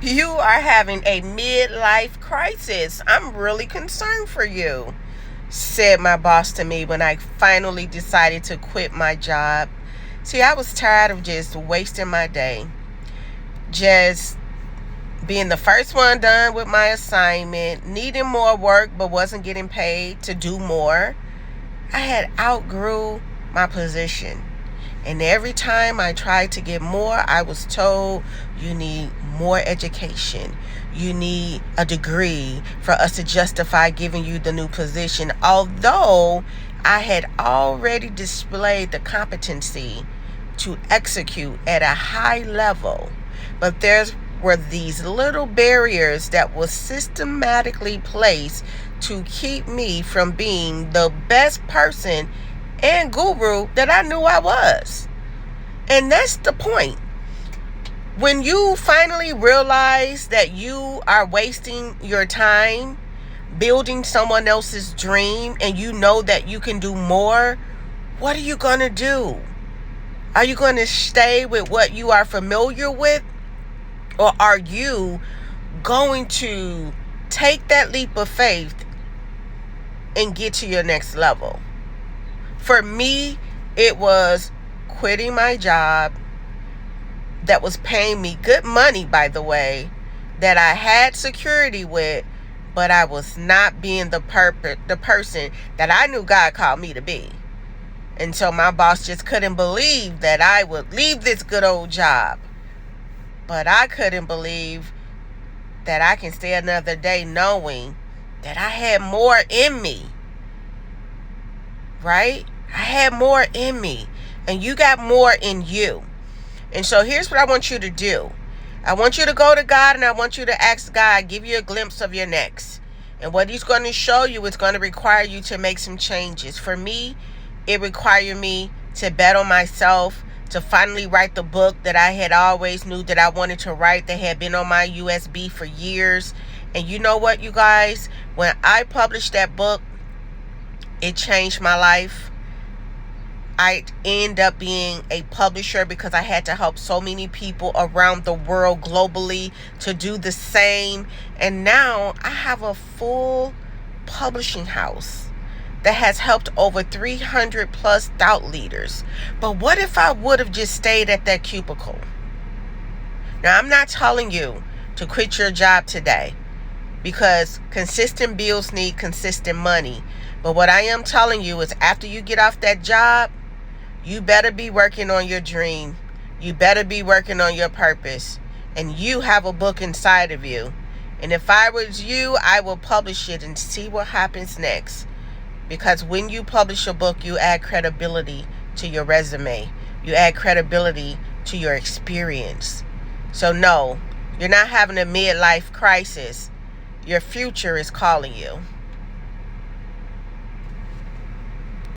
You are having a midlife crisis. I'm really concerned for you, said my boss to me when I finally decided to quit my job. See, I was tired of just wasting my day, just being the first one done with my assignment, needing more work but wasn't getting paid to do more. I had outgrew my position. And every time I tried to get more, I was told, you need more education. You need a degree for us to justify giving you the new position. Although I had already displayed the competency to execute at a high level. But there were these little barriers that were systematically placed to keep me from being the best person and guru that I knew I was. And that's the point. When you finally realize that you are wasting your time building someone else's dream and you know that you can do more, what are you going to do? Are you going to stay with what you are familiar with? Or are you going to take that leap of faith and get to your next level? For me, it was quitting my job that was paying me good money, by the way, that I had security with, but I was not being the person that I knew God called me to be. And so my boss just couldn't believe that I would leave this good old job. But I couldn't believe that I can stay another day knowing that I had more in me. Right? I had more in me. And you got more in you. And so here's what I want you to do. I want you to go to God and I want you to ask God, give you a glimpse of your next. And what he's going to show you is going to require you to make some changes. For me, it required me to bet on myself, to finally write the book that I had always knew that I wanted to write, that had been on my USB for years. And you know what, you guys? When I published that book, it changed my life. I ended up being a publisher because I had to help so many people around the world globally to do the same. And now I have a full publishing house that has helped over 300 plus thought leaders. But what if I would have just stayed at that cubicle? Now, I'm not telling you to quit your job today, because consistent bills need consistent money. But what I am telling you is, after you get off that job, you better be working on your dream. You better be working on your purpose. And you have a book inside of you. And if I was you, I will publish it and see what happens next. Because when you publish a book, you add credibility to your resume. You add credibility to your experience. So no, you're not having a midlife crisis. Your future is calling you.